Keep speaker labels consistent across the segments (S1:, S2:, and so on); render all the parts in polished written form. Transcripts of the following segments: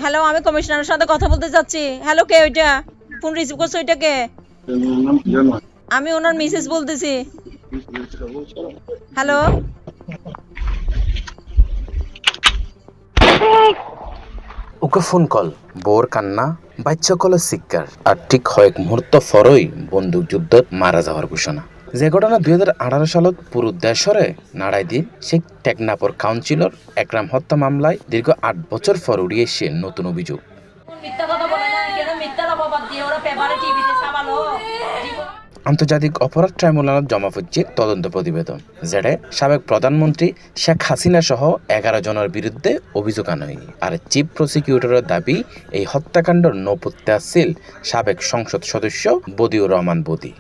S1: Hello, আমি কমিশনারের সাথে কথা বলতে চাচ্ছি। হ্যালো, কে ওইটা? ফোন রিসিভ করছো ওইটা কে? আমি ওনার মিসেস বলতেছি। হ্যালো,
S2: ওকে ফোন কল, বোর কান্না, বাচ্চা কলের শিক্ষার আর ঠিক কয়েক মুহূর্ত পরই বন্দুক যুদ্ধত মারা যাওয়ার ঘোষণা। যে ঘটনা 2018 সালত পুরো দেশরে নাড়াই দিন সেই টেকনাফর কাউন্সিলর একরাম হত্যা মামলায় দীর্ঘ 8 বছর পর উড়িয়ে এসে নতুন অভিযোগ। আন্তর্জাতিক অপরাধ ট্রাইব্যুনালত জমা পড়ছে তদন্ত প্রতিবেদন, যেটা সাবেক প্রধানমন্ত্রী শেখ হাসিনা সহ 11 জনের বিরুদ্ধে অভিযোগ আনা হয়। আর চিফ প্রসিকিউটরের দাবি, এই হত্যাকাণ্ডের নেপথ্যে ছিল সাবেক সংসদ সদস্য বদিউর রহমান বদি।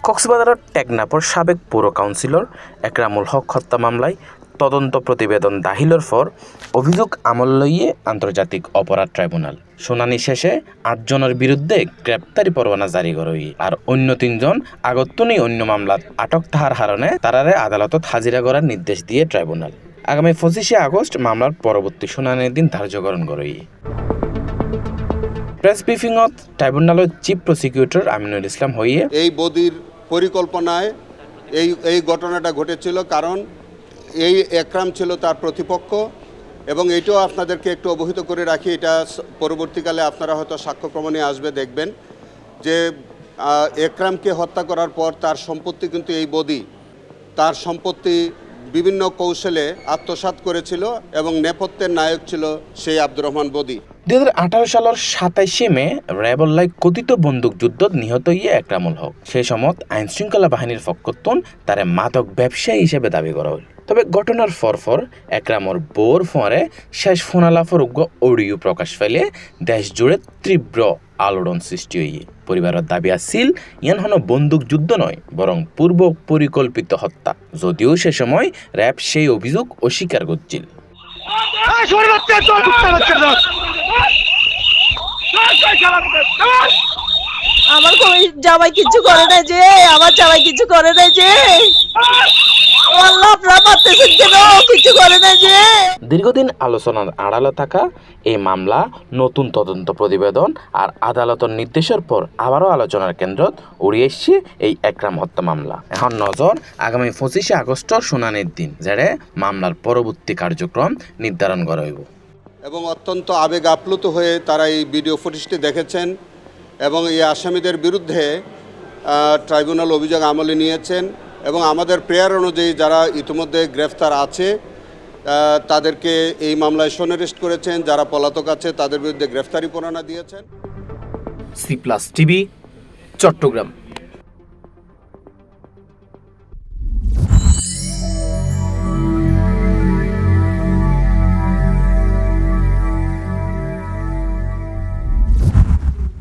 S2: কক্সবাজারের টেকনাফর সাবেক পৌর কাউন্সিলর একরামুল হক হত্যা মামলায় তদন্ত প্রতিবেদন দাখিলের পর অভিযোগ আমল লইয়ে আন্তর্জাতিক অপরাধ ট্রাইব্যুনাল শুনানি শেষে 8 জনের বিরুদ্ধে গ্রেপ্তারি পরোয়ানা জারি করে। আর অন্য 3 জন আগতনি অন্য মামলাত আটক থাকার কারণে তারারে আদালতত হাজিরা করার নির্দেশ দিয়ে ট্রাইব্যুনাল আগামী 25 আগস্ট মামলার পরবর্তী শুনানির দিন ধার্যকরণ করে। প্রেস ব্রিফিংত ট্রাইব্যুনালের চিফ প্রসিকিউটর আমিনুল ইসলাম হইয়ে
S3: এই বদির পরিকল্পনায় এই ঘটনাটা ঘটেছিল, কারণ এই একরাম ছিল তার প্রতিপক্ষ। এবং এটাও আপনাদেরকে একটু অবহিত করে রাখি, এটা পরবর্তীকালে আপনারা হয়তো সাক্ষ্য প্রমাণে আসবে দেখবেন যে একরামকে হত্যা করার পর তার সম্পত্তি কিন্তু এই বদি তার সম্পত্তি বিভিন্ন কৌশলে আত্মসাৎ করেছিল এবং নেপথ্যের নায়ক ছিল সেই আব্দুর রহমান বদি।
S2: 2018 সালের 27 মে রেবল্লাই কথিত বন্দুক যুদ্ধত নিহত হইয়ে একরামুল হক। সেই সময় আইন শৃঙ্খলা বাহিনীর পক্ষতন তারে মাদক ব্যবসায়ী হিসেবে দাবি করা হয়। তবে ঘটনার পরপর একরামর বোর ফরে শেষ ফোনালাফর উগ্র অডিও প্রকাশ পেলে দেশ জুড়ে তীব্র আলোড়ন সৃষ্টি হইয়ে। পরিবারের দাবি আছিল ইয়ান হন বন্দুক যুদ্ধ নয়, বরং পূর্ব পরিকল্পিত হত্যা, যদিও সে সময় র্যাব সেই অভিযোগ অস্বীকার করছিল।
S1: আমার জামাই কিছু করে না যে, আমার জামাই কিছু করে না যে, কিছু করে না যে।
S2: দীর্ঘদিন আলোচনার আড়ালে থাকা এই মামলা নতুন তদন্ত প্রতিবেদন আর আদালতের নির্দেশের পর আবারও আলোচনার কেন্দ্রত উড়িয়ে এসছে এই একরাম হত্যা মামলা। এখন নজর আগামী 25 আগস্টের শুনানির দিন, যেটা মামলার পরবর্তী কার্যক্রম নির্ধারণ করা হইব।
S3: এবং অত্যন্ত আবেগ আপ্লুত হয়ে তারা এই ভিডিও ফুটেজটি দেখেছেন এবং এই আসামিদের বিরুদ্ধে ট্রাইব্যুনাল অভিযোগ আমলে নিয়েছেন এবং আমাদের প্রেয়ার অনুযায়ী যারা ইতিমধ্যে গ্রেফতার আছে তাদেরকে এই মামলায় শোনারেস্ট করেছেন, যারা পলাতক আছে তাদের বিরুদ্ধে গ্রেফতারি পরোয়ানা দিয়েছেন।
S4: C+ TV, Chittagong.